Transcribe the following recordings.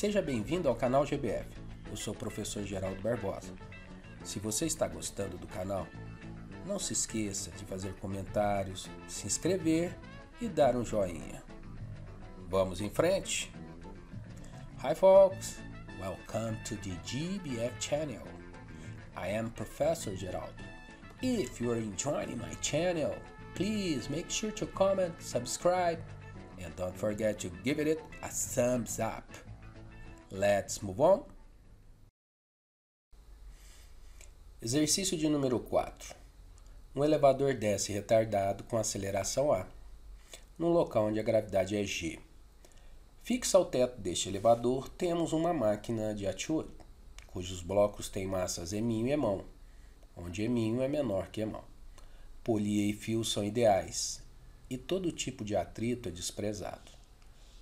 Seja bem-vindo ao canal GBF. Eu sou o professor Geraldo Barbosa. Se você está gostando do canal, não se esqueça de fazer comentários, se inscrever e dar um joinha. Vamos em frente? Hi folks, welcome to the GBF channel. I am Professor Geraldo. If you are enjoying my channel, please make sure to comment, subscribe, and don't forget to give it a thumbs up. Let's move on. Exercício de número 4. Um elevador desce retardado com aceleração A, num local onde a gravidade é G. Fixa ao teto deste elevador, temos uma máquina de atitude, cujos blocos têm massas E'm e E'mão, onde E'm é menor que E'mão. Polia e fio são ideais, e todo tipo de atrito é desprezado.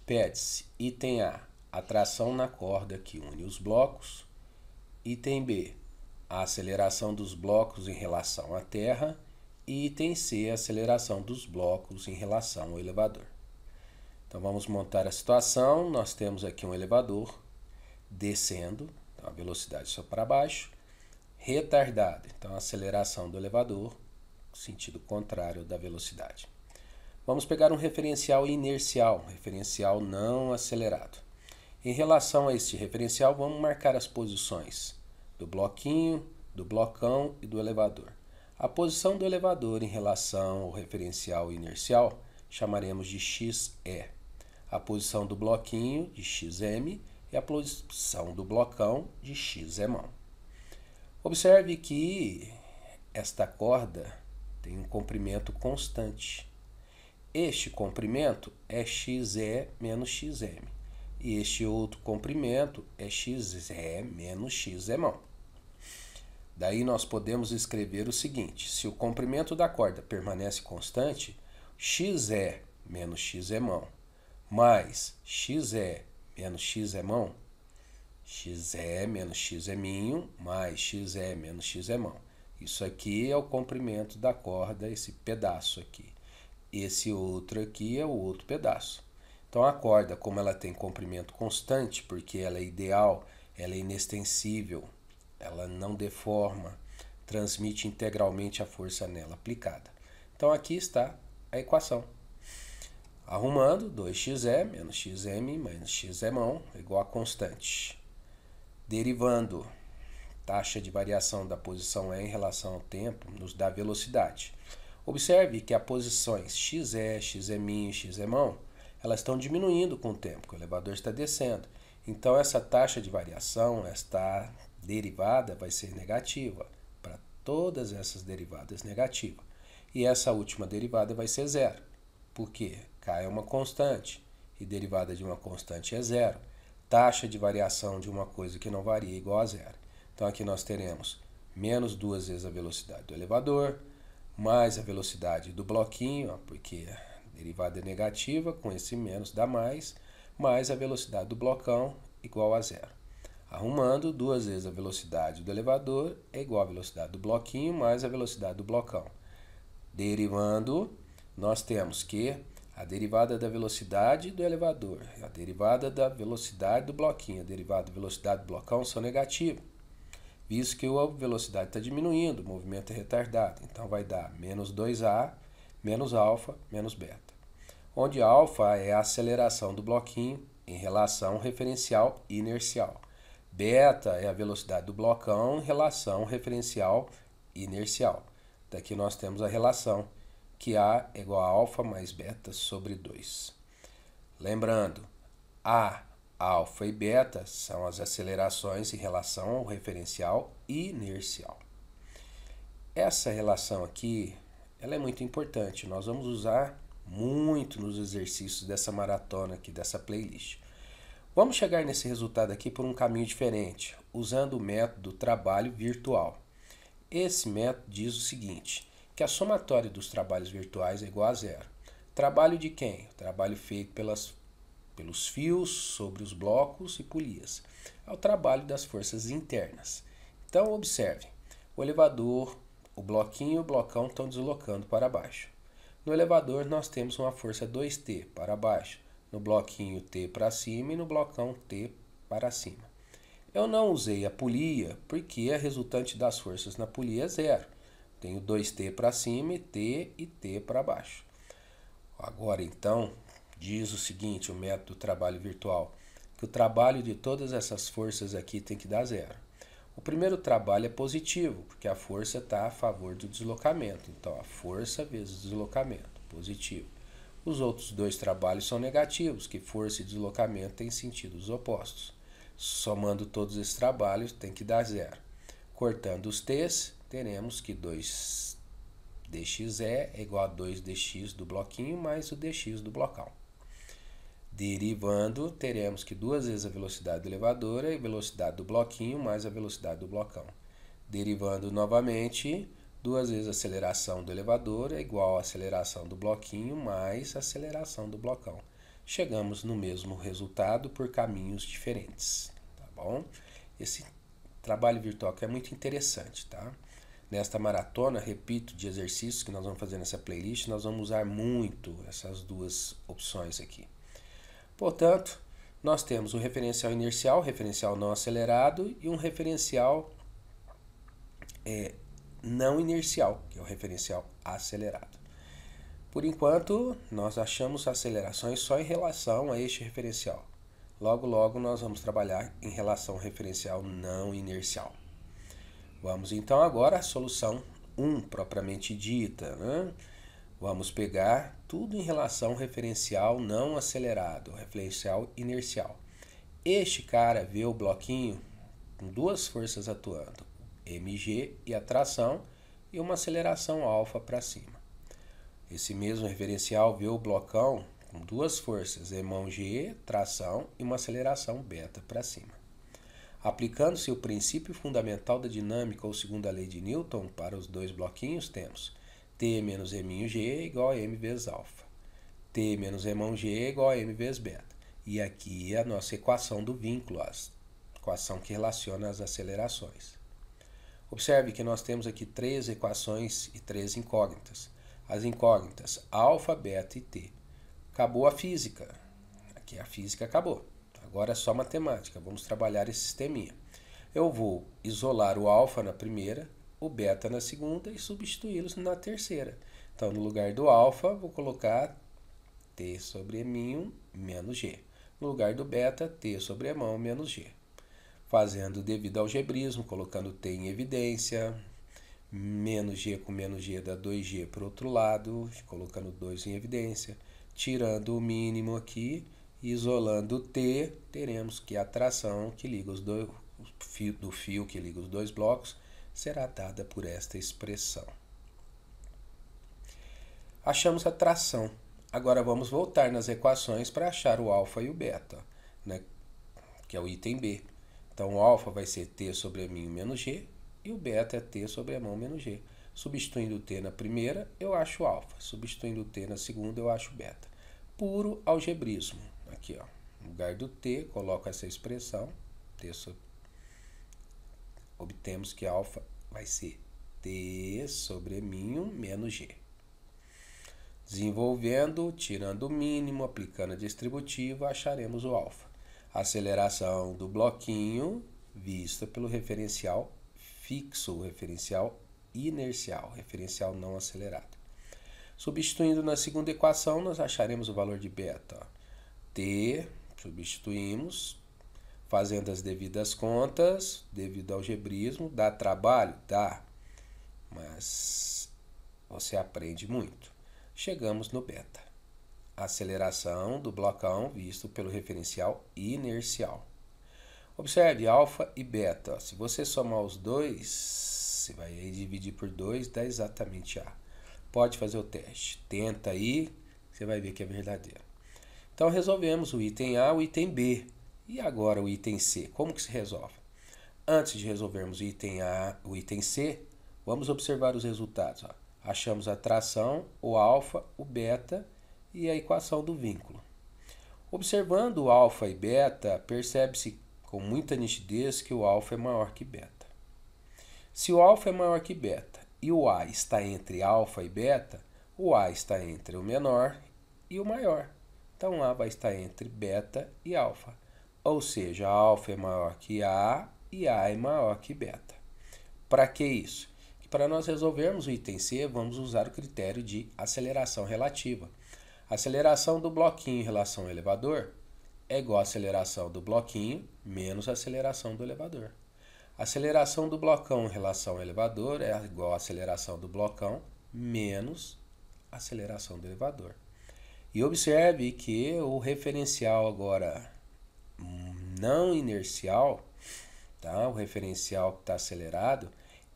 Pede-se, item A, a tração na corda que une os blocos. Item B, a aceleração dos blocos em relação à terra. E item C, a aceleração dos blocos em relação ao elevador. Então vamos montar a situação. Nós temos aqui um elevador descendo, então a velocidade só para baixo, retardado, então a aceleração do elevador, sentido contrário da velocidade. Vamos pegar um referencial inercial, referencial não acelerado. Em relação a este referencial, vamos marcar as posições do bloquinho, do blocão e do elevador. A posição do elevador em relação ao referencial inercial chamaremos de XE. A posição do bloquinho de XM e a posição do blocão de XEmão. Observe que esta corda tem um comprimento constante. Este comprimento é XE menos XM. E este outro comprimento é XE menos XEmão. Daí nós podemos escrever o seguinte: se o comprimento da corda permanece constante, XE menos XEmão mais XE menos XEmão, XE menos XEminho mais XE menos XEmão. Isso aqui é o comprimento da corda, esse pedaço aqui. Esse outro aqui é o outro pedaço. Então a corda, como ela tem comprimento constante, porque ela é ideal, ela é inextensível, ela não deforma, transmite integralmente a força nela aplicada. Então aqui está a equação. Arrumando, 2xe menos xm menos xemão igual a constante. Derivando, taxa de variação da posição E em relação ao tempo nos dá velocidade. Observe que as posições xe, xeminho e xemão, elas estão diminuindo com o tempo, que o elevador está descendo. Então essa taxa de variação, esta derivada vai ser negativa para todas essas derivadas negativas. E essa última derivada vai ser zero. Por quê? K é uma constante e derivada de uma constante é zero. Taxa de variação de uma coisa que não varia é igual a zero. Então aqui nós teremos menos 2 vezes a velocidade do elevador, mais a velocidade do bloquinho, porque a derivada é negativa, com esse menos dá mais a velocidade do blocão igual a zero. Arrumando, 2 vezes a velocidade do elevador é igual à velocidade do bloquinho mais a velocidade do blocão. Derivando, nós temos que a derivada da velocidade do elevador, a derivada da velocidade do bloquinho, a derivada da velocidade do blocão são negativas, visto que a velocidade está diminuindo, o movimento é retardado. Então vai dar menos 2A, menos alfa, menos beta. Onde alfa é a aceleração do bloquinho em relação ao referencial inercial. Beta é a velocidade do blocão em relação ao referencial inercial. Daqui nós temos a relação que A é igual a alfa mais beta sobre 2. Lembrando, A, alfa e beta são as acelerações em relação ao referencial inercial. Essa relação aqui, ela é muito importante. Nós vamos usar muito nos exercícios dessa maratona aqui, dessa playlist. Vamos chegar nesse resultado aqui por um caminho diferente, usando o método trabalho virtual. Esse método diz o seguinte, que a somatória dos trabalhos virtuais é igual a zero. Trabalho de quem? Trabalho feito pelos fios sobre os blocos e polias. É o trabalho das forças internas. Então observe, o elevador, o bloquinho e o blocão estão deslocando para baixo. No elevador nós temos uma força 2T para baixo, no bloquinho T para cima e no blocão T para cima. Eu não usei a polia porque a resultante das forças na polia é zero. Tenho 2T para cima e T para baixo. Agora, então, diz o seguinte, o método do trabalho virtual, que o trabalho de todas essas forças aqui tem que dar zero. O primeiro trabalho é positivo, porque a força está a favor do deslocamento. Então, a força vezes deslocamento, positivo. Os outros dois trabalhos são negativos, que força e deslocamento têm sentidos opostos. Somando todos esses trabalhos, tem que dar zero. Cortando os t's, teremos que 2dxe é igual a 2dx do bloquinho mais o dx do blocão. Derivando, teremos que 2 vezes a velocidade do elevador é a velocidade do bloquinho mais a velocidade do blocão. Derivando novamente, 2 vezes a aceleração do elevador é igual à aceleração do bloquinho mais a aceleração do blocão. Chegamos no mesmo resultado por caminhos diferentes, tá bom? Esse trabalho virtual que é muito interessante, tá? Nesta maratona, repito, de exercícios que nós vamos fazer nessa playlist, nós vamos usar muito essas duas opções aqui. Portanto, nós temos um referencial inercial, referencial não acelerado, e um referencial não inercial, que é o referencial acelerado. Por enquanto, nós achamos acelerações só em relação a este referencial. Logo, logo, nós vamos trabalhar em relação ao referencial não inercial. Vamos então agora à solução 1, propriamente dita, né? Vamos pegar tudo em relação ao referencial não acelerado, referencial inercial. Este cara vê o bloquinho com duas forças atuando, mg e a tração, e uma aceleração alfa para cima. Esse mesmo referencial vê o blocão com duas forças, mg, tração, e uma aceleração beta para cima. Aplicando-se o princípio fundamental da dinâmica ou segunda lei de Newton para os dois bloquinhos, temos T menos M'G igual a M vezes alfa. T menos M'G igual a M vezes beta. E aqui é a nossa equação do vínculo, a equação que relaciona as acelerações. Observe que nós temos aqui 3 equações e 3 incógnitas. As incógnitas alfa, beta e t. Acabou a física. Aqui a física acabou. Agora é só matemática. Vamos trabalhar esse sisteminha. Eu vou isolar o alfa na primeira, o beta na segunda e substituí-los na terceira. Então, no lugar do alfa, vou colocar t sobre M1 menos g. No lugar do beta, t sobre M1 menos g. Fazendo devido ao algebrismo, colocando t em evidência, menos g com menos g dá 2g para o outro lado, colocando 2 em evidência, tirando o mínimo aqui, isolando t, teremos que a tração que liga os dois, do fio que liga os dois blocos será dada por esta expressão. Achamos a tração. Agora vamos voltar nas equações para achar o alfa e o beta, né? Que é o item B. Então o alfa vai ser t sobre M1 menos g e o beta é t sobre M1 menos g. Substituindo o t na primeira, eu acho o alfa. Substituindo o t na segunda, eu acho o beta. Puro algebrismo. Aqui, ó, no lugar do t, coloco essa expressão. Obtemos que alfa vai ser t sobre M1 menos g. Desenvolvendo, tirando o mínimo, aplicando a distributiva, acharemos o alfa. A aceleração do bloquinho vista pelo referencial fixo, o referencial inercial, referencial não acelerado. Substituindo na segunda equação, nós acharemos o valor de beta. T, substituímos, fazendo as devidas contas, devido ao algebrismo, dá trabalho? Dá, mas você aprende muito. Chegamos no beta. Aceleração do blocão visto pelo referencial inercial. Observe, alfa e beta. Se você somar os dois, você vai dividir por 2, dá exatamente A. Pode fazer o teste. Tenta aí, você vai ver que é verdadeiro. Então, resolvemos o item A, o item B. E agora o item C. Como que se resolve? Antes de resolvermos o item A, o item C, vamos observar os resultados. Ó. Achamos a tração, o alfa, o beta e a equação do vínculo. Observando o alfa e beta, percebe-se com muita nitidez que o alfa é maior que beta. Se o alfa é maior que beta e o A está entre alfa e beta, o A está entre o menor e o maior. Então, A vai estar entre beta e alfa. Ou seja, alfa é maior que A e A é maior que beta. Para que isso? Para nós resolvermos o item C, vamos usar o critério de aceleração relativa. A aceleração do bloquinho em relação ao elevador é igual à aceleração do bloquinho menos a aceleração do elevador. A aceleração do blocão em relação ao elevador é igual à aceleração do blocão menos a aceleração do elevador. E observe que o referencial agora não inercial, tá? O referencial que está acelerado,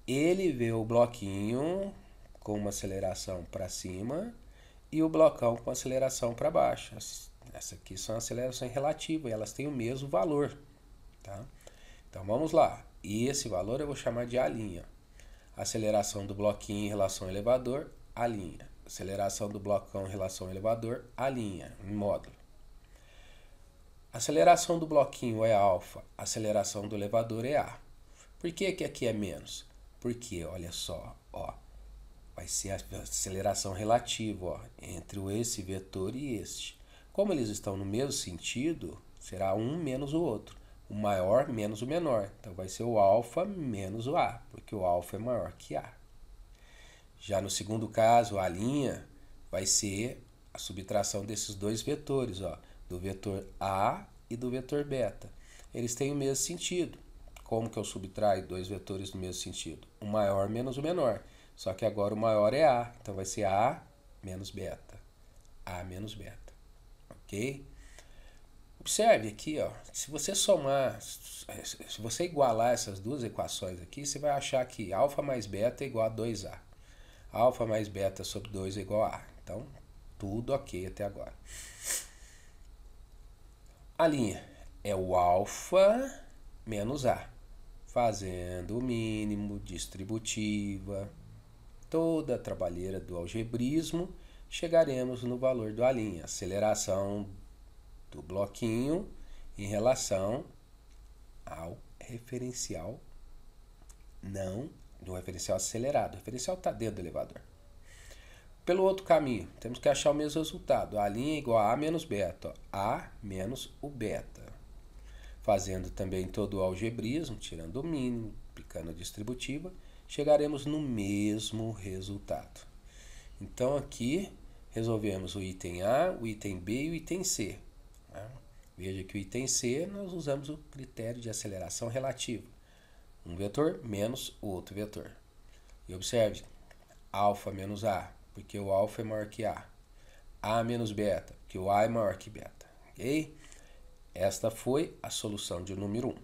ele vê o bloquinho com uma aceleração para cima e o blocão com aceleração para baixo. Essas aqui são acelerações relativas e elas têm o mesmo valor. Tá? Então vamos lá. E esse valor eu vou chamar de A'. Aceleração do bloquinho em relação ao elevador, A'. Aceleração do blocão em relação ao elevador, A', em módulo. Aceleração do bloquinho é alfa, aceleração do elevador é A. Por que que aqui é menos? Porque, olha só, ó, vai ser a aceleração relativa, ó, entre esse vetor e este. Como eles estão no mesmo sentido, será um menos o outro. O maior menos o menor. Então vai ser o alfa menos o A, porque o alfa é maior que A. Já no segundo caso, a' vai ser a subtração desses dois vetores, ó, do vetor A e do vetor beta. Eles têm o mesmo sentido. Como que eu subtraio dois vetores do mesmo sentido? O maior menos o menor. Só que agora o maior é A. Então vai ser A menos beta. A menos beta. Ok? Observe aqui, ó, se você somar, se você igualar essas duas equações aqui, você vai achar que alfa mais beta é igual a 2A. Alfa mais beta sobre 2 é igual a A. Então, tudo ok até agora. A linha é o alfa menos A. Fazendo o mínimo, distributiva, toda a trabalheira do algebrismo, chegaremos no valor do A', aceleração do bloquinho em relação ao referencial não do referencial acelerado. O referencial está dentro do elevador. Pelo outro caminho, temos que achar o mesmo resultado. A' é igual a A menos beta. Ó. A menos o beta. Fazendo também todo o algebrismo, tirando o mínimo, aplicando a distributiva, chegaremos no mesmo resultado. Então aqui resolvemos o item A, o item B e o item C. Veja que o item C nós usamos o critério de aceleração relativa. Um vetor menos o outro vetor. E observe, alfa menos A, porque o alfa é maior que A. A menos beta, porque o A é maior que beta. Ok? Esta foi a solução de número 1.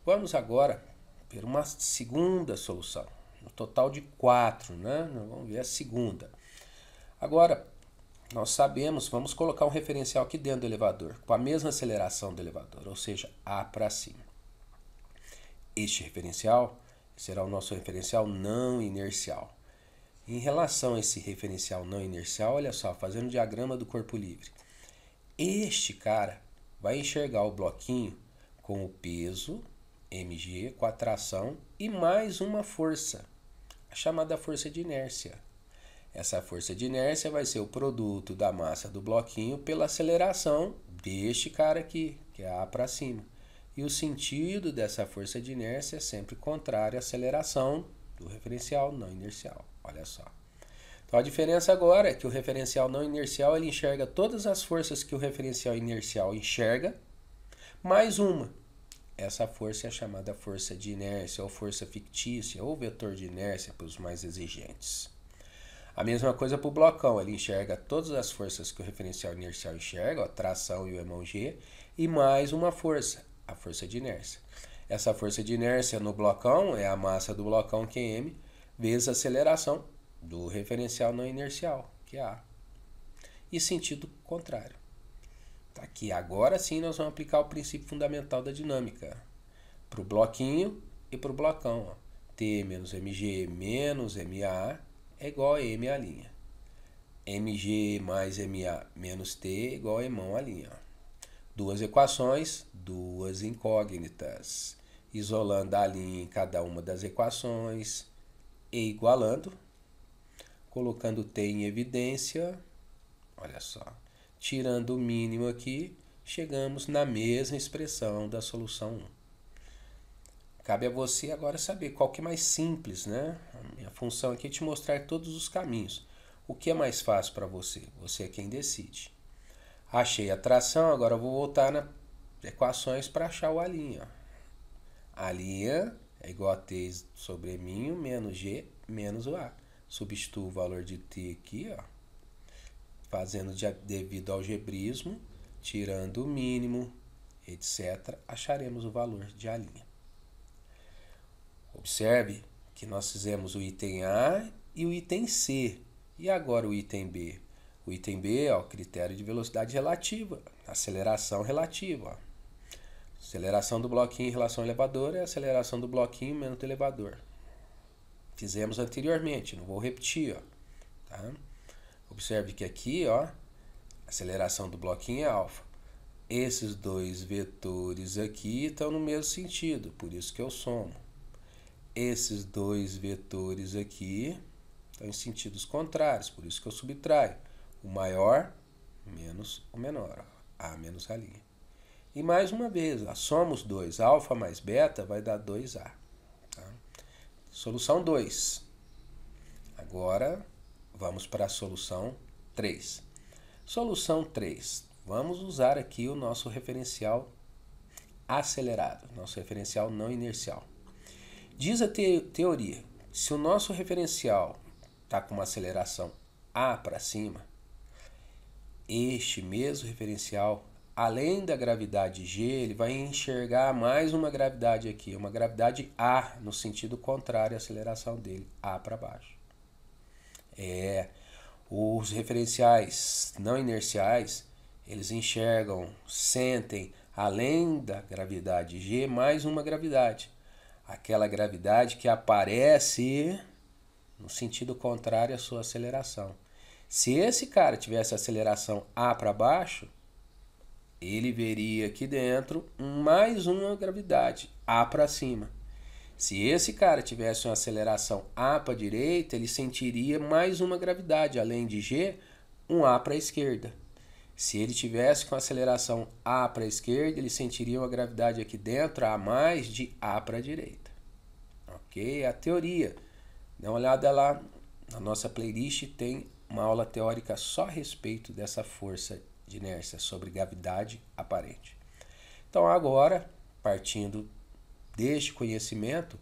Vamos agora ver uma segunda solução. No total de 4, né? Vamos ver a segunda. Agora, nós sabemos, vamos colocar um referencial aqui dentro do elevador, com a mesma aceleração do elevador, ou seja, A para cima. Este referencial será o nosso referencial não inercial. Em relação a esse referencial não inercial, olha só, fazendo o diagrama do corpo livre. Este cara vai enxergar o bloquinho com o peso, mg, com a tração e mais uma força, a chamada força de inércia. Essa força de inércia vai ser o produto da massa do bloquinho pela aceleração deste cara aqui, que é A para cima. E o sentido dessa força de inércia é sempre contrário à aceleração do referencial não inercial. Olha só. Então a diferença agora é que o referencial não inercial ele enxerga todas as forças que o referencial inercial enxerga, mais uma. Essa força é a chamada força de inércia ou força fictícia ou vetor de inércia para os mais exigentes. A mesma coisa para o blocão, ele enxerga todas as forças que o referencial inercial enxerga, a tração e o emão G, e mais uma força, a força de inércia. Essa força de inércia no blocão é a massa do blocão, que é M, vezes a aceleração do referencial não inercial, que é A. E sentido contrário. Aqui, agora sim nós vamos aplicar o princípio fundamental da dinâmica para o bloquinho e para o blocão. Ó. T menos mg menos ma é igual a m'. mg mais ma menos t é igual a emão a'. Duas equações, duas incógnitas. Isolando a linha em cada uma das equações e igualando. Colocando t em evidência. Olha só. Tirando o mínimo aqui, chegamos na mesma expressão da solução 1. Cabe a você agora saber qual que é mais simples, né? A minha função aqui é te mostrar todos os caminhos. O que é mais fácil para você? Você é quem decide. Achei a tração, agora eu vou voltar nas equações para achar o A'. A' é igual a T sobre μ menos G menos o A. Substituo o valor de T aqui, ó, fazendo devido ao algebrismo, tirando o mínimo, etc., acharemos o valor de A'. Observe que nós fizemos o item A e o item C. E agora o item B? O item B é o critério de velocidade relativa, aceleração relativa. Ó. Aceleração do bloquinho em relação ao elevador é a aceleração do bloquinho menos do elevador. Fizemos anteriormente, não vou repetir. Ó, tá? Observe que aqui, ó, a aceleração do bloquinho é alfa. Esses dois vetores aqui estão no mesmo sentido, por isso que eu somo. Esses dois vetores aqui estão em sentidos contrários, por isso que eu subtraio. O maior menos o menor, A menos A'. E mais uma vez, ó, soma os dois, alfa mais beta vai dar 2A. Tá? Solução 2. Agora, vamos para a solução 3. Solução 3. Vamos usar aqui o nosso referencial acelerado, nosso referencial não inercial. Diz a teoria, se o nosso referencial está com uma aceleração A para cima, este mesmo referencial, além da gravidade G, ele vai enxergar mais uma gravidade aqui, uma gravidade A, no sentido contrário à aceleração dele, A para baixo. Os referenciais não inerciais, eles enxergam, sentem, além da gravidade G, mais uma gravidade. Aquela gravidade que aparece no sentido contrário à sua aceleração. Se esse cara tivesse aceleração A para baixo, ele veria aqui dentro mais uma gravidade, A para cima. Se esse cara tivesse uma aceleração A para a direita, ele sentiria mais uma gravidade, além de G, um A para a esquerda. Se ele tivesse com aceleração A para a esquerda, ele sentiria uma gravidade aqui dentro, A mais, de A para a direita. Ok? A teoria. Dá uma olhada lá, na nossa playlist tem uma aula teórica só a respeito dessa força de inércia sobre gravidade aparente. Então agora, partindo deste conhecimento,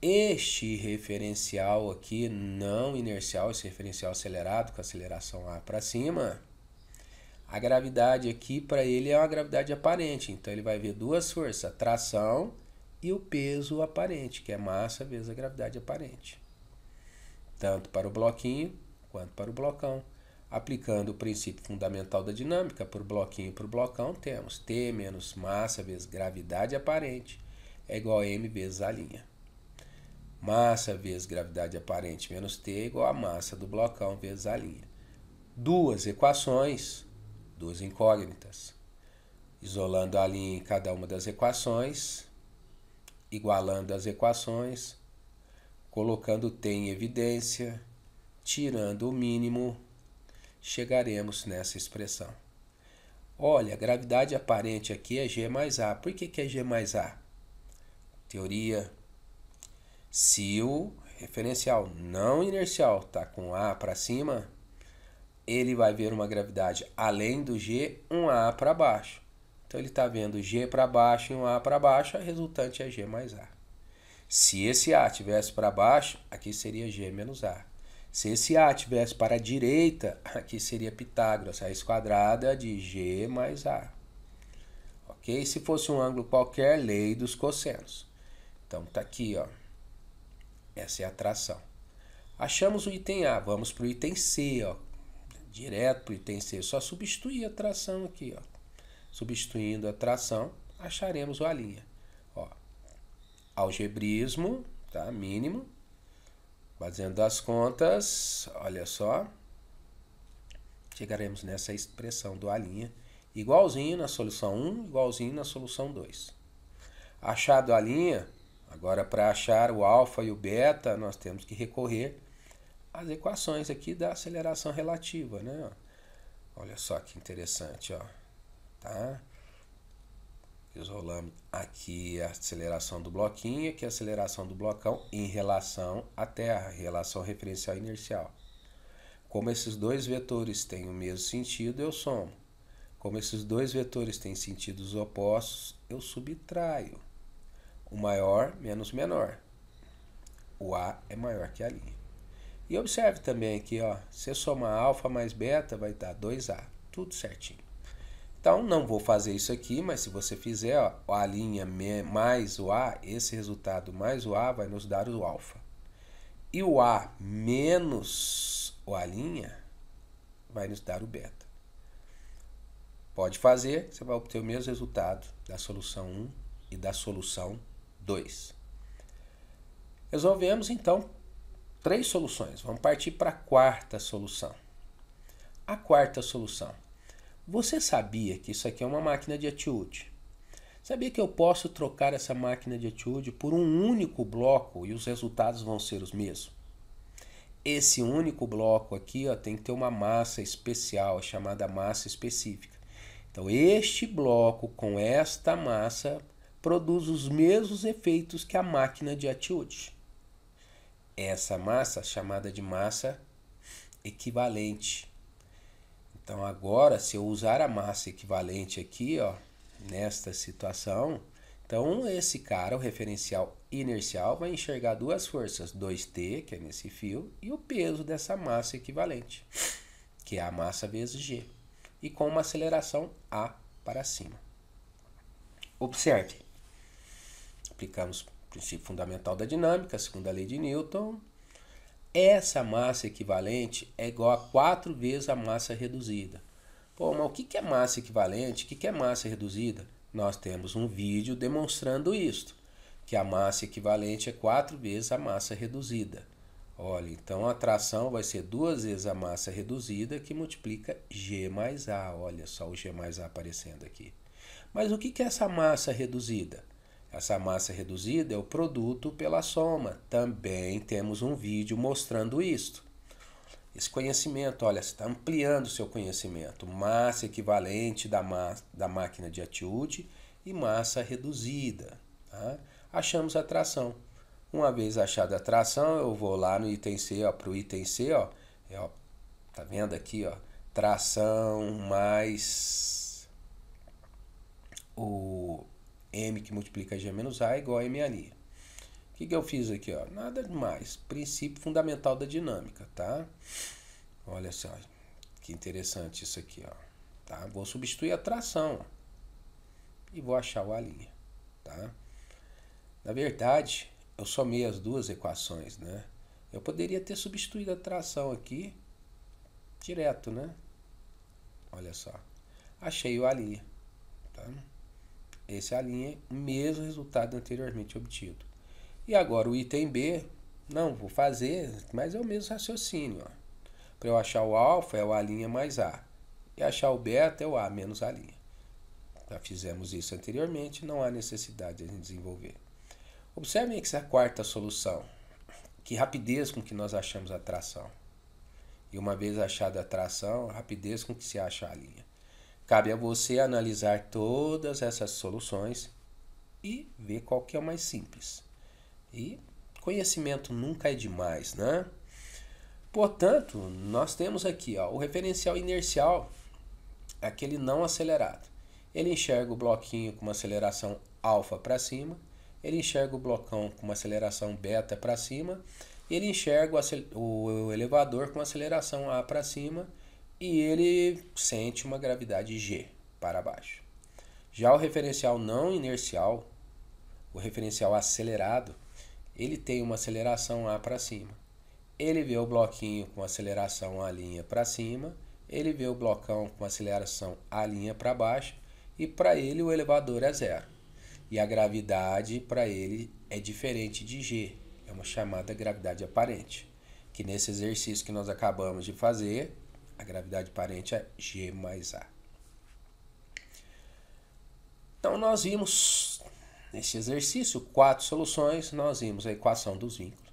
este referencial aqui não inercial, esse referencial acelerado com aceleração A para cima, a gravidade aqui para ele é uma gravidade aparente, então ele vai ver duas forças, a tração e o peso aparente, que é massa vezes a gravidade aparente. Tanto para o bloquinho quanto para o blocão. Aplicando o princípio fundamental da dinâmica para o bloquinho e para o blocão, temos T menos massa vezes gravidade aparente é igual a M vezes A'. Massa vezes gravidade aparente menos T é igual a massa do blocão vezes A'. Duas equações, duas incógnitas. Isolando a linha em cada uma das equações, igualando as equações, colocando T em evidência, tirando o mínimo, chegaremos nessa expressão. Olha, a gravidade aparente aqui é G mais A. Por que é G mais A? Teoria. Se o referencial não inercial está com A para cima, ele vai ver uma gravidade além do G, um A para baixo. Então ele está vendo G para baixo e um A para baixo, a resultante é G mais A. Se esse A estivesse para baixo, aqui seria G menos A. Se esse A estivesse para a direita, aqui seria Pitágoras, raiz quadrada de G mais A. Ok? Se fosse um ângulo qualquer, lei dos cossenos. Então está aqui, ó. Essa é a tração. Achamos o item A, vamos para o item C, ó. Direto para o item C, só substituir a tração aqui, ó. Substituindo a tração, acharemos o A'. Ó, algebrismo, tá? Mínimo. Fazendo as contas, olha só, chegaremos nessa expressão do A', igualzinho na solução 1, igualzinho na solução 2. Achado a linha, agora para achar o alfa e o beta, nós temos que recorrer às equações aqui da aceleração relativa, né? Olha só que interessante, ó. tá? Isolamos aqui a aceleração do bloquinho, aqui a aceleração do blocão em relação à Terra, relação referencial inercial. Como esses dois vetores têm o mesmo sentido, eu somo. Como esses dois vetores têm sentidos opostos, eu subtraio. O maior menos o menor. O A é maior que a linha. E observe também aqui, ó, se somar alfa mais beta vai dar 2A, tudo certinho. Então, não vou fazer isso aqui, mas se você fizer, ó, a linha mais o A, esse resultado mais o A vai nos dar o alfa. E o A menos o A' vai nos dar o beta. Pode fazer, você vai obter o mesmo resultado da solução 1 e da solução 2. Resolvemos, então, 3 soluções. Vamos partir para a quarta solução. A quarta solução. Você sabia que isso aqui é uma máquina de Etude? Sabia que eu posso trocar essa máquina de Etude por um único bloco e os resultados vão ser os mesmos? Esse único bloco aqui, ó, tem que ter uma massa especial, chamada massa específica. Então, este bloco com esta massa produz os mesmos efeitos que a máquina de Etude. Essa massa é chamada de massa equivalente. Então, agora, se eu usar a massa equivalente aqui, ó, nesta situação, então esse cara, o referencial inercial, vai enxergar duas forças, 2T, que é nesse fio, e o peso dessa massa equivalente, que é a massa vezes G, e com uma aceleração A para cima. Observe, aplicamos o princípio fundamental da dinâmica, a segunda lei de Newton. Essa massa equivalente é igual a 4 vezes a massa reduzida. Pô, mas o que é massa equivalente? O que é massa reduzida? Nós temos um vídeo demonstrando isto, que a massa equivalente é 4 vezes a massa reduzida. Olha, então a tração vai ser 2 vezes a massa reduzida, que multiplica G mais A. Olha só o G mais A aparecendo aqui. Mas o que é essa massa reduzida? Essa massa reduzida é o produto pela soma. Também temos um vídeo mostrando isto. Esse conhecimento, olha, você está ampliando o seu conhecimento. Massa equivalente da máquina de Etude e massa reduzida. Tá? Achamos a tração. Uma vez achada a tração, eu vou lá no item C, para o item C, ó, tá vendo aqui, ó, tração mais o M que multiplica G menos A igual a M ali. O que eu fiz aqui? Ó? Nada demais. Princípio fundamental da dinâmica, tá? Olha só, que interessante isso aqui, ó. Tá? Vou substituir a tração, ó, e vou achar o A', tá? Na verdade, eu somei as duas equações, né? Eu poderia ter substituído a tração aqui direto, né? Olha só. Achei o A', tá? Esse é o mesmo resultado anteriormente obtido. E agora o item B, não vou fazer, mas é o mesmo raciocínio. Para eu achar o alfa é o A' mais A. E achar o beta é o A menos A'. Já fizemos isso anteriormente, não há necessidade de desenvolver. Observem aqui essa quarta solução. Que rapidez com que nós achamos a tração. E uma vez achada a tração, a rapidez com que se acha a linha. Cabe a você analisar todas essas soluções e ver qual que é o mais simples. E conhecimento nunca é demais, né? Portanto, nós temos aqui, ó, o referencial inercial, aquele não acelerado. Ele enxerga o bloquinho com uma aceleração alfa para cima, ele enxerga o blocão com uma aceleração beta para cima, ele enxerga o elevador com aceleração A para cima, e ele sente uma gravidade G para baixo. Já o referencial não inercial, o referencial acelerado, ele tem uma aceleração A para cima. Ele vê o bloquinho com aceleração A' para cima, ele vê o blocão com aceleração A' para baixo, e para ele o elevador é zero. E a gravidade para ele é diferente de G, é uma chamada gravidade aparente, que nesse exercício que nós acabamos de fazer, a gravidade aparente é G mais A. Então, nós vimos, nesse exercício, 4 soluções. Nós vimos a equação dos vínculos,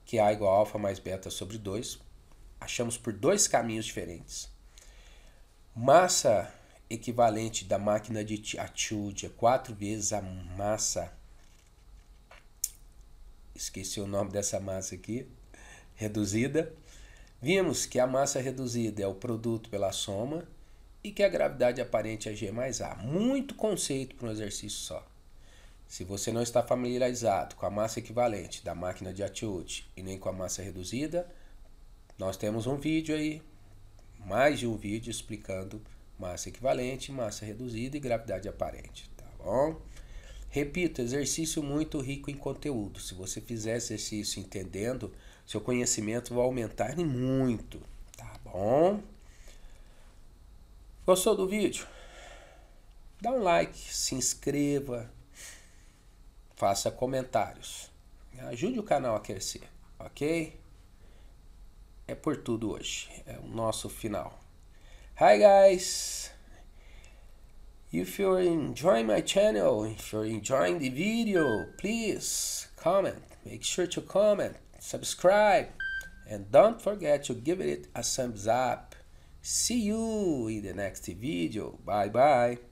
que é A igual a alfa mais beta sobre 2. Achamos por 2 caminhos diferentes. Massa equivalente da máquina de atitude é 4 vezes a massa, esqueci o nome dessa massa aqui, reduzida, vimos que a massa reduzida é o produto pela soma e que a gravidade aparente é G mais A. Muito conceito para um exercício só. Se você não está familiarizado com a massa equivalente da máquina de atitude e nem com a massa reduzida, nós temos um vídeo aí, mais de um vídeo explicando massa equivalente, massa reduzida e gravidade aparente, tá bom? Repito, exercício muito rico em conteúdo. Se você fizer exercício entendendo, seu conhecimento vai aumentar muito, tá bom? Gostou do vídeo? Dá um like, se inscreva, faça comentários. Ajude o canal a crescer, ok? É por tudo hoje. É o nosso final. Hi guys! If you're enjoying my channel, if you're enjoying the video, please comment. Make sure to comment, subscribe, and don't forget to give it a thumbs up. See you in the next video. Bye bye.